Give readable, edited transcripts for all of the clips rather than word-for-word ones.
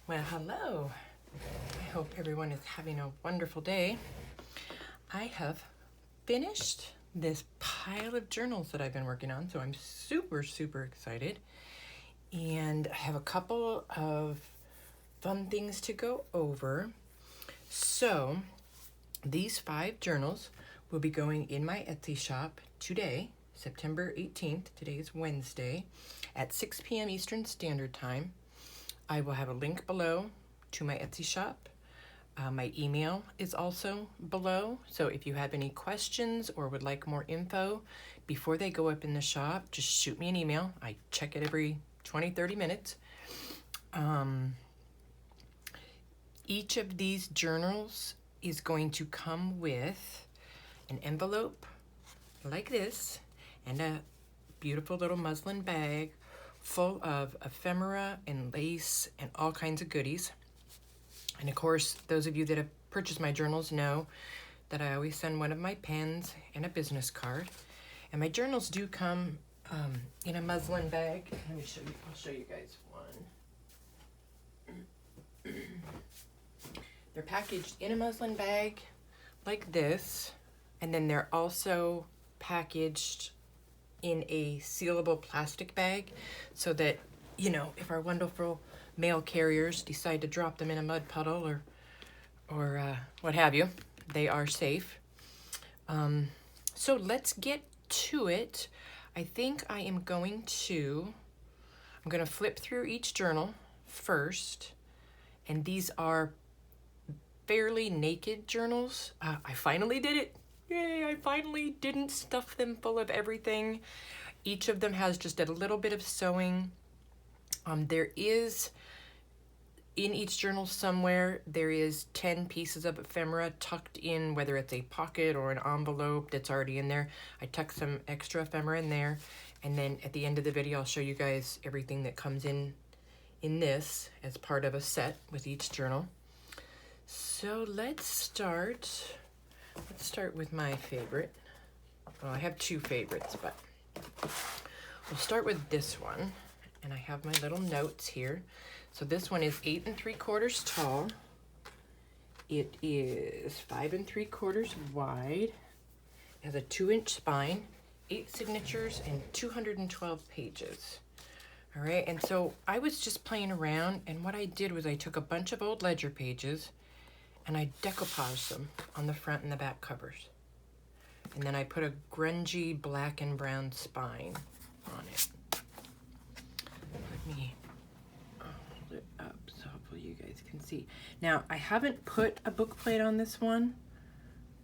Well, hello. I hope everyone is having a wonderful day. I have finished this pile of journals that I've been working on, so I'm super excited. And I have a couple of fun things to go over. So, these 5 journals will be going in my Etsy shop today, September 18th. Today is Wednesday at 6 p.m. Eastern Standard Time. I will have a link below to my Etsy shop. My email is also below, so if you have any questions or would like more info before they go up in the shop, just shoot me an email. I check it every 20-30 minutes. Each of these journals is going to come with an envelope like this and a beautiful little muslin bag full of ephemera and lace and all kinds of goodies. And of course, those of you that have purchased my journals know that I always send one of my pens and a business card. And my journals do come in a muslin bag. Let me show you. I'll show you guys one. They're packaged in a muslin bag like this, and then they're also packaged in a sealable plastic bag so that, you know, if our wonderful mail carriers decide to drop them in a mud puddle or what have you, they are safe. So let's get to it. I think I'm going to flip through each journal first, and these are fairly naked journals. I finally did it. Yay, I finally didn't stuff them full of everything. Each of them has just a little bit of sewing. There is, in each journal somewhere, there is 10 pieces of ephemera tucked in, whether it's a pocket or an envelope that's already in there. I tucked some extra ephemera in there. And then at the end of the video, I'll show you guys everything that comes in this as part of a set with each journal. So let's start with my favorite. Well, I have 2 favorites, but we'll start with this one. And I have my little notes here. So this one is 8 3/4 tall. It is 5 3/4 wide. It has a 2-inch spine, 8 signatures, and 212 pages. All right, and so I was just playing around, and what I did was I took a bunch of old ledger pages and I decoupaged them on the front and the back covers. And then I put a grungy black and brown spine on it. Let me hold it up so hopefully you guys can see. Now, I haven't put a book plate on this one.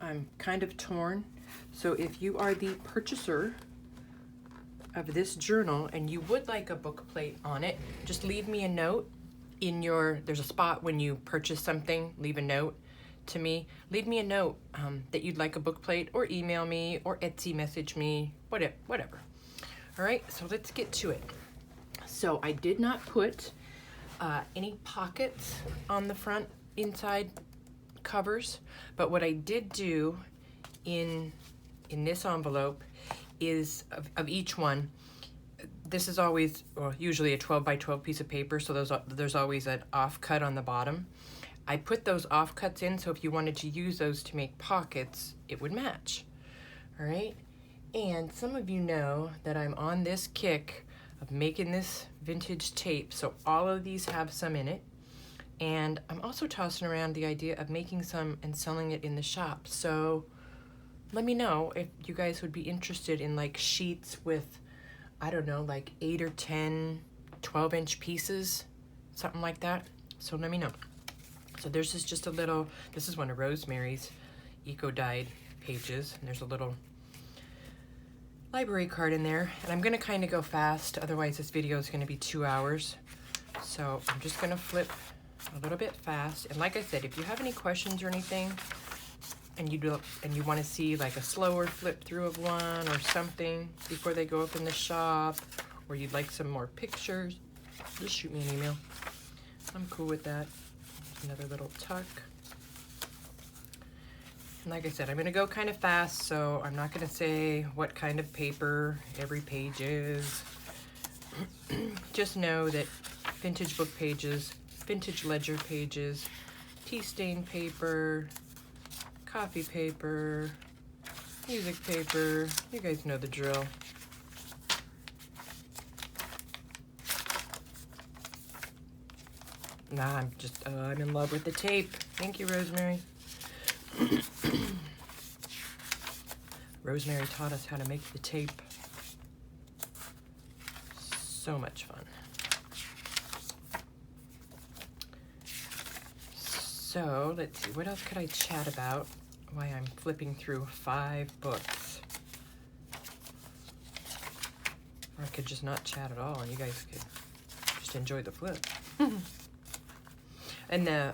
I'm kind of torn. So if you are the purchaser of this journal and you would like a book plate on it, just leave me a note. There's a spot when you purchase something, leave a note to me. Leave me a note that you'd like a book plate, or email me, or Etsy message me, whatever. All right, so let's get to it. So I did not put any pockets on the front inside covers, but what I did do in this envelope is of each one. This is always, or usually a 12 by 12 piece of paper, so there's always an offcut on the bottom. I put those offcuts in, so if you wanted to use those to make pockets, it would match. All right, and some of you know that I'm on this kick of making this vintage tape, so all of these have some in it. And I'm also tossing around the idea of making some and selling it in the shop. So let me know if you guys would be interested in like sheets with, I don't know, like 8 or 10 12-inch pieces, something like that. So let me know. So there's just a little, this is one of Rosemary's eco-dyed pages, and there's a little library card in there. And I'm gonna kind of go fast, otherwise this video is gonna be 2 hours. So I'm just gonna flip a little bit fast. And like I said, if you have any questions or anything, and you want to see like a slower flip through of one or something before they go up in the shop, or you'd like some more pictures, just shoot me an email. I'm cool with that. Another little tuck. And like I said, I'm going to go kind of fast, so I'm not going to say what kind of paper every page is. Just know that vintage book pages vintage ledger pages, tea stain paper, coffee paper, music paper. You guys know the drill. Nah, I'm in love with the tape. Thank you, Rosemary. Rosemary taught us how to make the tape. So much fun. So let's see, what else could I chat about while I'm flipping through 5 books? Or I could just not chat at all and you guys could just enjoy the flip. And the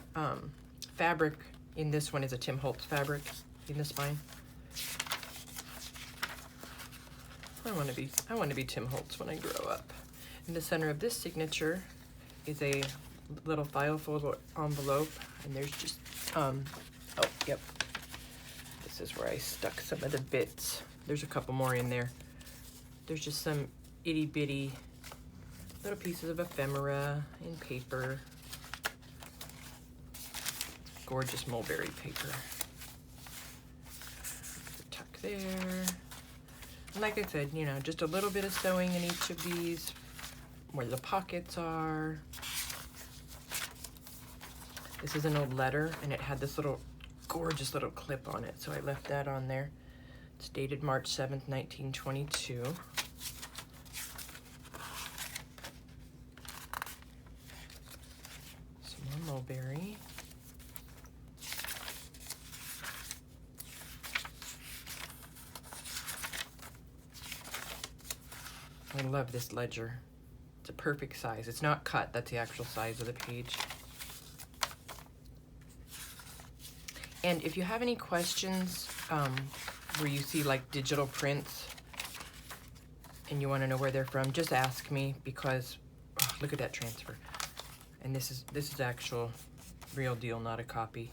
fabric in this one is a Tim Holtz fabric in the spine. I want to be Tim Holtz when I grow up. In the center of this signature is a little file fold envelope, and there's just oh yep, this is where I stuck some of the bits. There's a couple more in there. There's just some itty bitty little pieces of ephemera in paper. Gorgeous mulberry paper. Tuck there. And like I said, you know, just a little bit of sewing in each of these, where the pockets are. This is an old letter, and it had this little gorgeous little clip on it, so I left that on there. It's dated March 7th, 1922. Some more mulberry. I love this ledger. It's a perfect size. It's not cut, that's the actual size of the page. And if you have any questions where you see like digital prints and you want to know where they're from, just ask me, because oh, look at that transfer. And this is actual real deal, not a copy.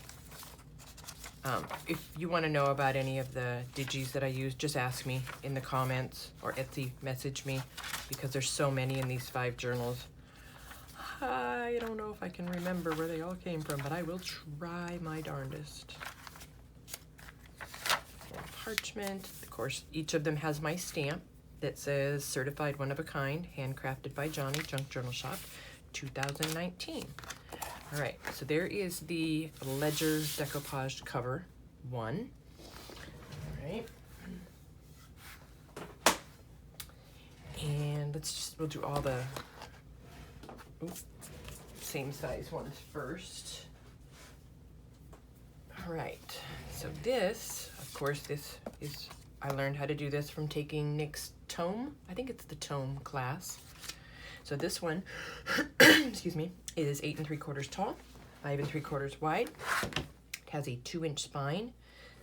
If you want to know about any of the digis that I use, just ask me in the comments or Etsy message me, because there's so many in these 5 journals. I don't know if I can remember where they all came from, but I will try my darndest. Parchment. Of course, each of them has my stamp that says Certified One of a Kind, handcrafted by Johnny, Junk Journal Shop, 2019. All right, so there is the Ledger decoupage cover 1. All right. And we'll do all the same size ones first. All right, so this, of course, I learned how to do this from taking Nick's tome. I think it's the tome class. So this one, excuse me, is 8 3/4 tall, 5 3/4 wide. It has a 2-inch spine,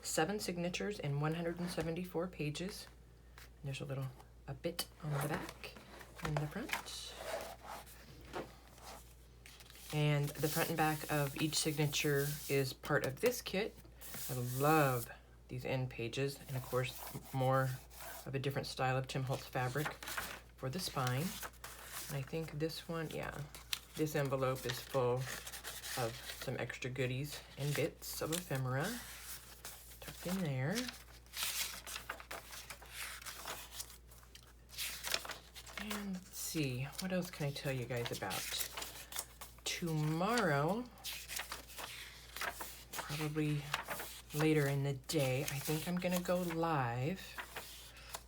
7 signatures, and 174 pages. And there's a bit on the back and the front. And the front and back of each signature is part of this kit. I love these end pages, and of course more of a different style of Tim Holtz fabric for the spine. And I think this one, yeah, this envelope is full of some extra goodies and bits of ephemera tucked in there. And let's see, what else can I tell you guys about? Tomorrow, probably later in the day, I think I'm gonna go live.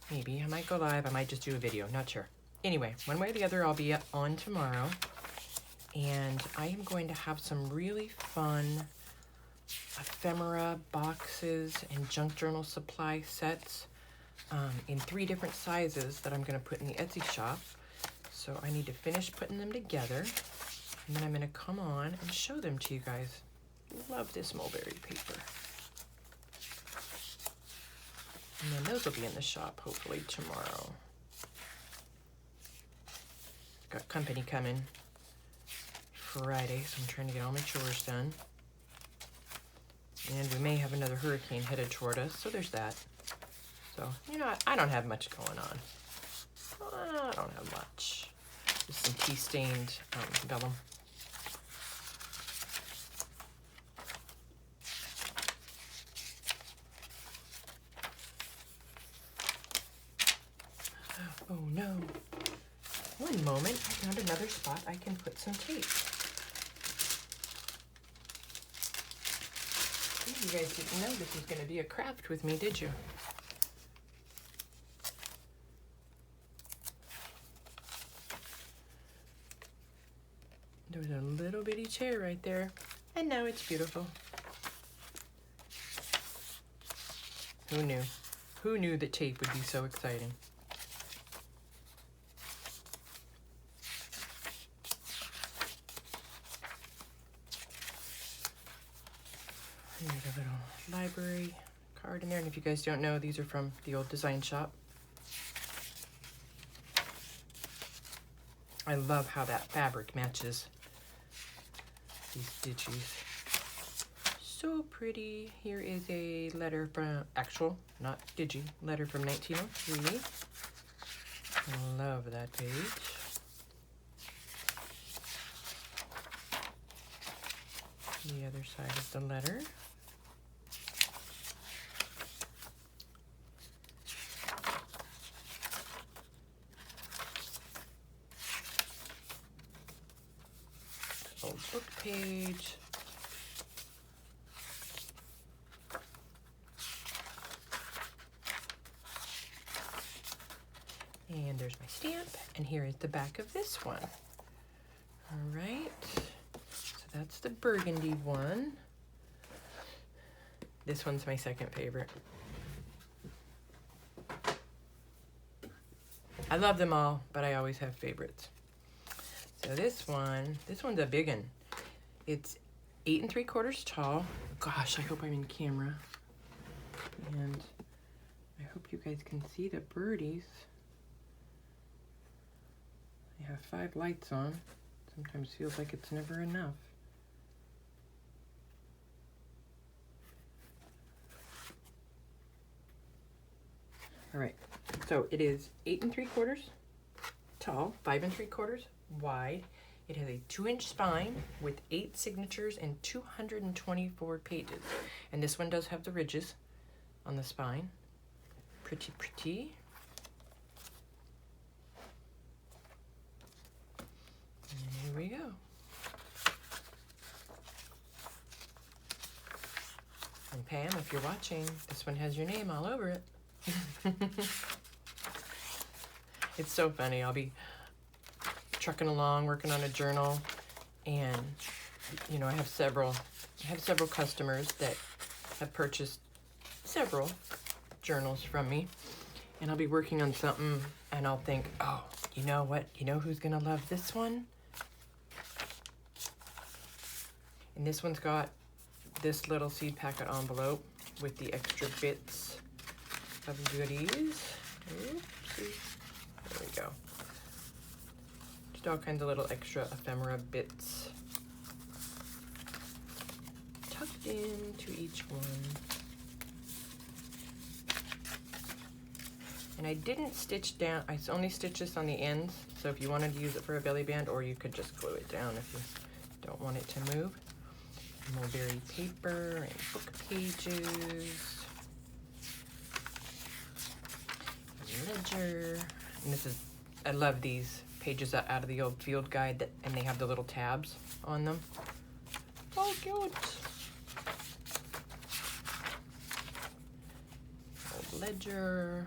Maybe I might go live, I might just do a video, not sure. Anyway, one way or the other, I'll be on tomorrow, and I am going to have some really fun ephemera boxes and junk journal supply sets in 3 different sizes that I'm gonna put in the Etsy shop. So I need to finish putting them together, and then I'm gonna come on and show them to you guys. Love this mulberry paper. And then those will be in the shop hopefully tomorrow. Got company coming Friday, so I'm trying to get all my chores done. And we may have another hurricane headed toward us, so there's that. So, you know, I don't have much going on. I don't have much. Just some tea-stained vellum. Oh no. One moment, I found another spot I can put some tape. You guys didn't know this was going to be a craft with me, did you? There was a little bitty chair right there, and now it's beautiful. Who knew? Who knew that tape would be so exciting? There's a little library card in there, and if you guys don't know, these are from the old design shop. I love how that fabric matches these stitches. So pretty. Here is a letter from, actual, not digi, letter from 1903. I love that page. The other side of the letter. Old book page. And there's my stamp, and here is the back of this one. All right, so that's the burgundy one. This one's my second favorite. I love them all, but I always have favorites. So this one's a big one. It's 8 3/4 tall. Gosh, I hope I'm in camera. And I hope you guys can see the birdies. I have 5 lights on. Sometimes feels like it's never enough. All right, so it is 8 3/4 tall, 5 3/4 wide. It has a 2-inch spine with 8 signatures and 224 pages. And this one does have the ridges on the spine. Pretty, pretty. And here we go. And Pam, if you're watching, this one has your name all over it. It's so funny. I'll be trucking along, working on a journal, and you know, I have several customers that have purchased several journals from me, and I'll be working on something, and I'll think, oh, you know what? You know who's gonna love this one? And this one's got this little seed packet envelope with the extra bits of goodies. Oopsie. There we go. Just all kinds of little extra ephemera bits tucked into each one. And I didn't stitch down, I only stitched this on the ends, so if you wanted to use it for a belly band, or you could just glue it down if you don't want it to move. Mulberry paper and book pages. Ledger. And this is, I love these pages out of the old field guide, and they have the little tabs on them. So cute. Old ledger.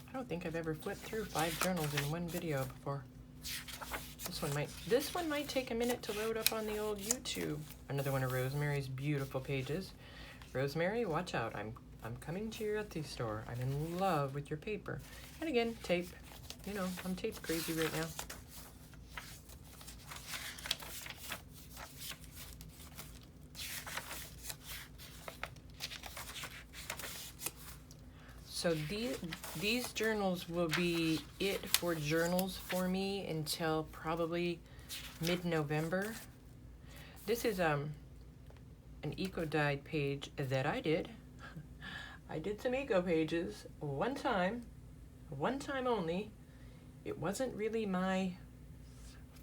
I don't think I've ever flipped through 5 journals in one video before. This one might take a minute to load up on the old YouTube. Another one of Rosemary's beautiful pages. Rosemary, watch out. I'm coming to your Etsy store. I'm in love with your paper. And again, tape. You know, I'm tape crazy right now. So these journals will be it for journals for me until probably mid-November. This is an eco-dyed page that I did. I did some eco pages one time only. It wasn't really my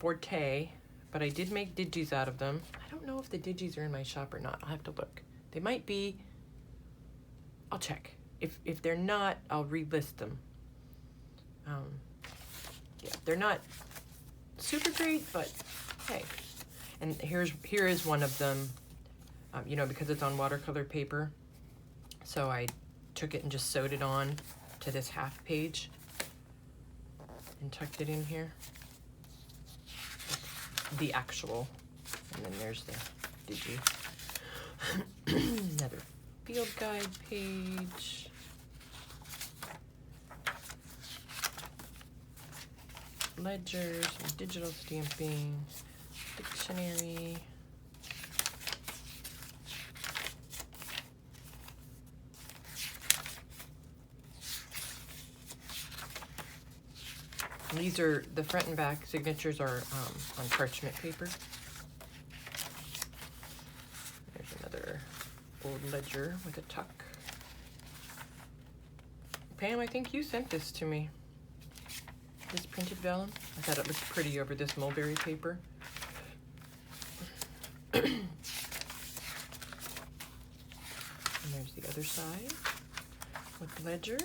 forte, but I did make digis out of them. I don't know if the digis are in my shop or not. I'll have to look. They might be. I'll check. If they're not, I'll relist them. Yeah, they're not super great, but hey. And here is one of them, you know, because it's on watercolor paper. So I took it and just sewed it on to this half page and tucked it in here. The actual, and then there's the digi. Another field guide page. Ledgers and digital stamping, dictionary. And these are, the front and back signatures are on parchment paper. There's another old ledger with a tuck. Pam, I think you sent this to me. This printed vellum. I thought it looked pretty over this mulberry paper. And there's the other side with the ledger.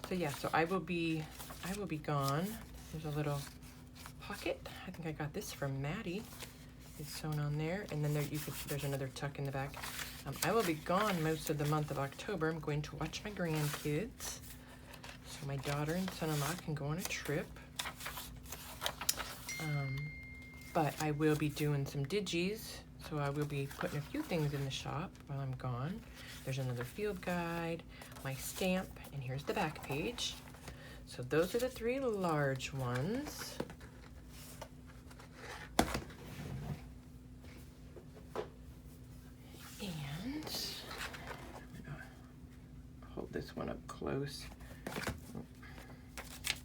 So yeah, so I will be gone. There's a little pocket. I think I got this from Maddie. It's sewn on there, and then there's another tuck in the back. I will be gone most of the month of October. I'm going to watch my grandkids, so my daughter and son-in-law can go on a trip. But I will be doing some digis, so I will be putting a few things in the shop while I'm gone. There's another field guide, my stamp, and here's the back page. So those are the 3 large ones. This one up close.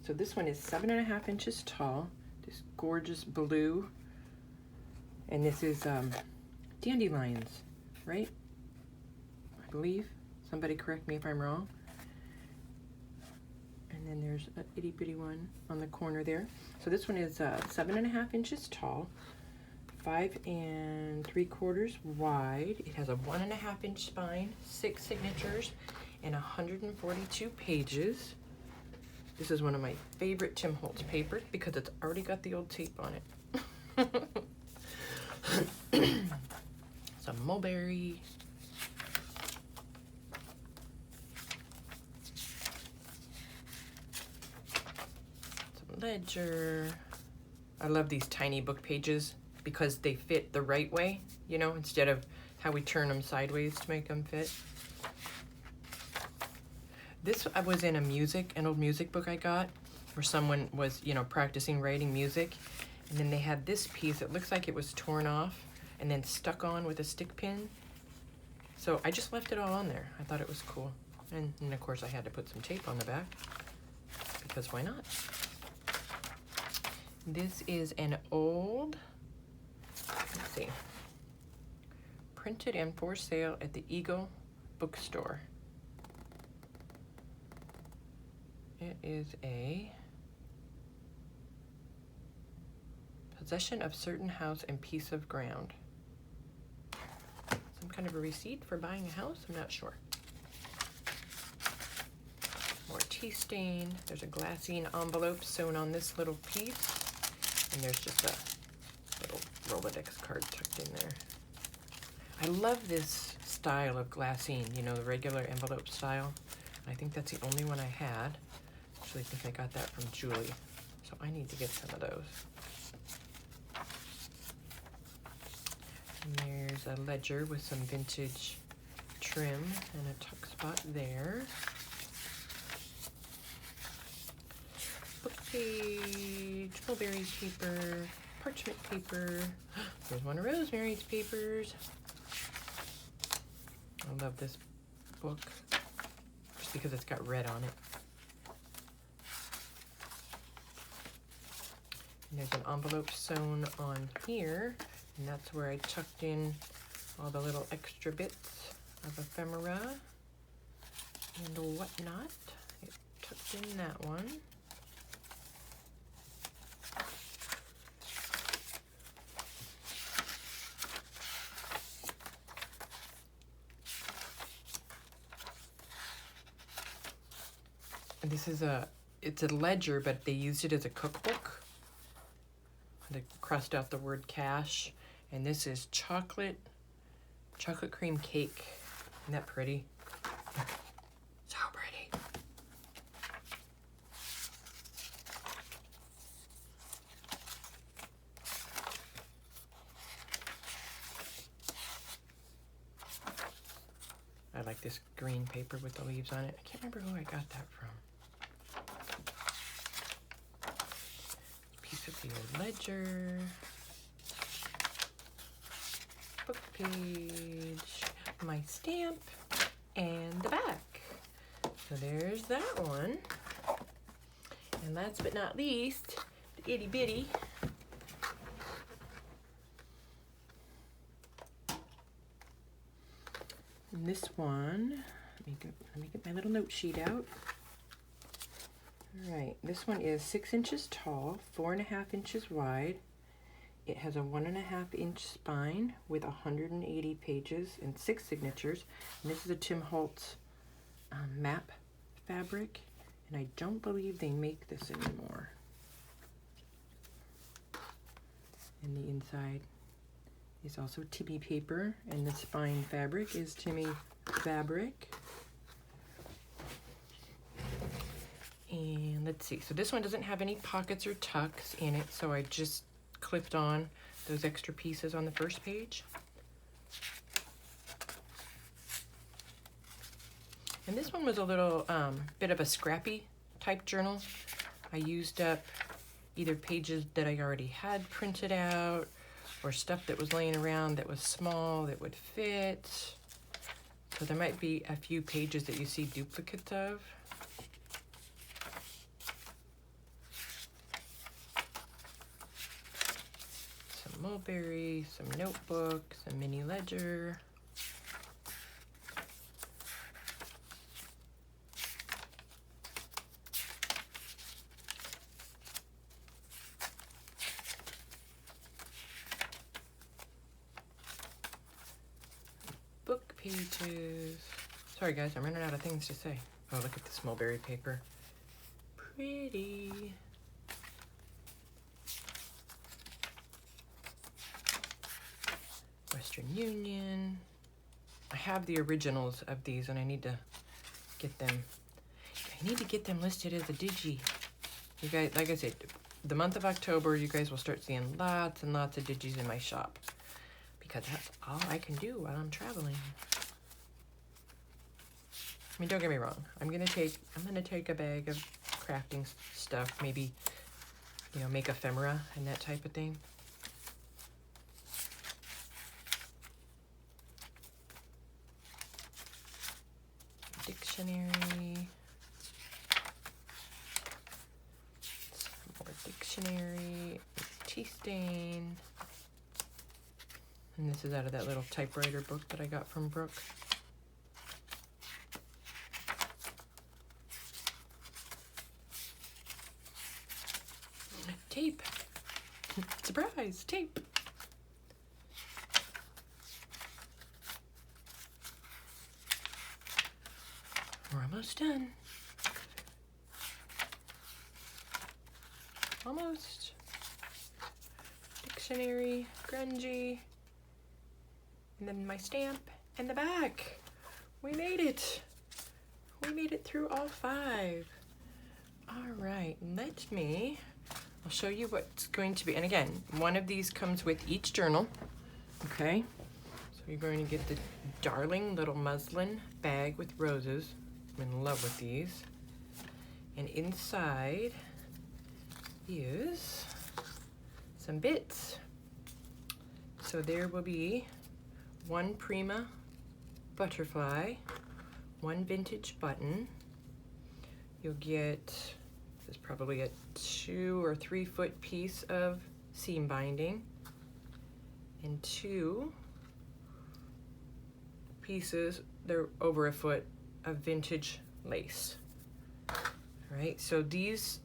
So this one is 7.5 inches tall, this gorgeous blue, and this is dandelions, right? I believe. Somebody correct me if I'm wrong. And then there's an itty bitty one on the corner there. So this one is 7.5 inches tall, 5 3/4 wide. It has a 1.5 inch spine, 6 signatures, and 142 pages. This is one of my favorite Tim Holtz paper because it's already got the old tape on it. Some mulberry. Some ledger. I love these tiny book pages because they fit the right way, you know, instead of how we turn them sideways to make them fit. This I was in an old music book I got where someone was, you know, practicing writing music, and then they had this piece. It looks like it was torn off and then stuck on with a stick pin. So I just left it all on there. I thought it was cool. And of course I had to put some tape on the back because why not? This is an old, let's see, printed and for sale at the Eagle bookstore. It is a possession of certain house and piece of ground. Some kind of a receipt for buying a house? I'm not sure. More tea stain. There's a glassine envelope sewn on this little piece. And there's just a little Rolodex card tucked in there. I love this style of glassine, you know, the regular envelope style. I think that's the only one I had. I think I got that from Julie, so I need to get some of those. And there's a ledger with some vintage trim and a tuck spot there. Book page, mulberry paper, parchment paper. There's one of Rosemary's papers. I love this book just because it's got red on it. And there's an envelope sewn on here, and that's where I tucked in all the little extra bits of ephemera and whatnot. tucked in that one. And this is it's a ledger, but they used it as a cookbook. They crossed out the word cash. And this is chocolate cream cake. Isn't that pretty? So pretty. I like this green paper with the leaves on it. I can't remember who I got that from. Piece of the old ledger. Book page. My stamp. And the back. So there's that one. And last but not least, the itty bitty. And this one, let me get my little note sheet out. All right, this one is 6 inches tall, 4.5 inches wide. It has a 1.5 inch spine with 180 pages and 6 signatures. And this is a Tim Holtz map fabric, and I don't believe they make this anymore. And the inside is also Timmy paper, and the spine fabric is Timmy fabric. And let's see, so this one doesn't have any pockets or tucks in it, so I just clipped on those extra pieces on the first page. And this one was a little bit of a scrappy type journal. I used up either pages that I already had printed out or stuff that was laying around that was small that would fit. So there might be a few pages that you see duplicates of. Some mulberry, some notebook, some mini ledger. Book pages. Sorry guys, I'm running out of things to say. Oh, look at this mulberry paper. Pretty. Western Union. I have the originals of these and I need to get them. I need to get them listed as a digi. You guys, like I said, the month of October, you guys will start seeing lots and lots of digis in my shop, because that's all I can do while I'm traveling. I mean, don't get me wrong. I'm gonna take a bag of crafting stuff, maybe, you know, make ephemera and that type of thing. Dictionary. Some more dictionary. Tea stain. And this is out of that little typewriter book that I got from Brooke. Tape. Surprise, tape. We're almost done. Almost. Dictionary, grungy. And then my stamp and the back. We made it. We made it through all 5. All right, I'll show you what's going to be. And again, one of these comes with each journal, okay? So you're going to get the darling little muslin bag with roses. I'm in love with these. And inside is some bits. So there will be 1 Prima butterfly, 1 vintage button. You'll get, this is probably a 2 or 3 foot piece of seam binding, and 2 pieces, they're over a foot, of vintage lace. All right, so these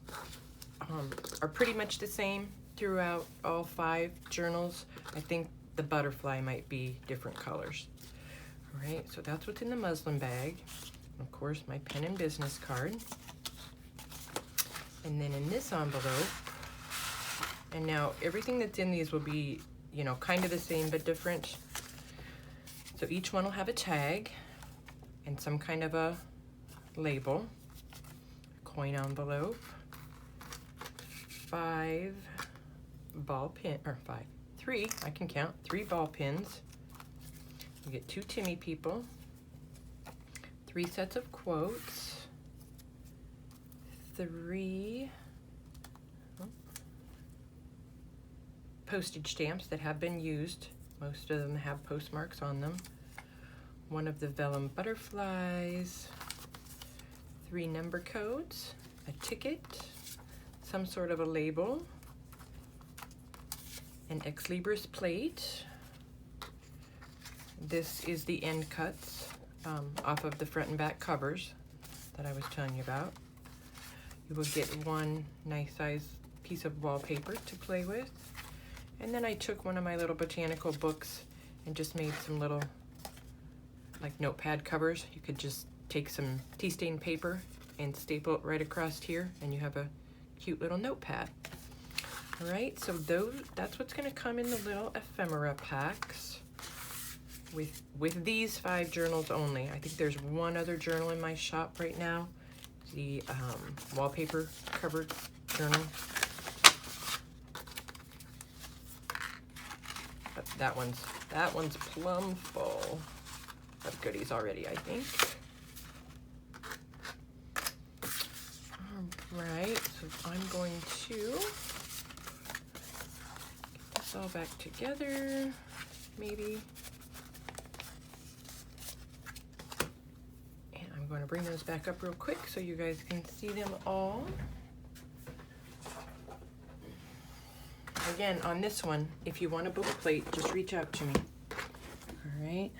are pretty much the same throughout all 5 journals. I think the butterfly might be different colors. All right, so that's what's in the muslin bag. Of course, my pen and business card. And then in this envelope, and now everything that's in these will be, you know, kind of the same but different. So each one will have a tag and some kind of a label. Coin envelope, 5 ball pin, or 3, I can count, 3 ball pins. You get 2 Timmy people, 3 sets of quotes, 3 postage stamps that have been used. Most of them have postmarks on them. 1 of the vellum butterflies, 3 number codes, a ticket, some sort of a label, an Ex Libris plate. This is the end cuts off of the front and back covers that I was telling you about. You will get 1 nice size piece of wallpaper to play with. And then I took one of my little botanical books and just made some little like notepad covers. You could just take some tea stain paper and staple it right across here and you have a cute little notepad. All right, so that's what's gonna come in the little ephemera packs with these 5 journals only. I think there's 1 other journal in my shop right now, the wallpaper covered journal. But that one's plumb full of goodies already, I think. All right, so I'm going to get this all back together, maybe. And I'm going to bring those back up real quick so you guys can see them all. Again, on this one, if you want a book plate, just reach out to me. All right,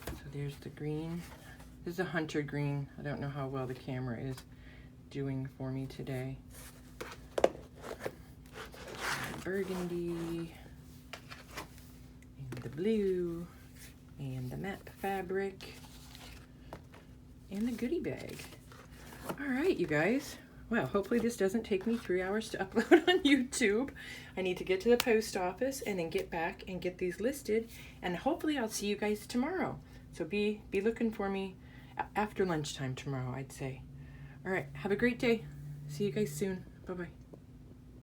so there's the green. This is a hunter green. I don't know how well the camera is doing for me today. Burgundy, and the blue, and the matte fabric, and the goodie bag. All right, you guys. Well, hopefully this doesn't take me 3 hours to upload on YouTube. I need to get to the post office and then get back and get these listed. And hopefully I'll see you guys tomorrow. So be looking for me after lunchtime tomorrow, I'd say. All right, have a great day. See you guys soon. Bye-bye.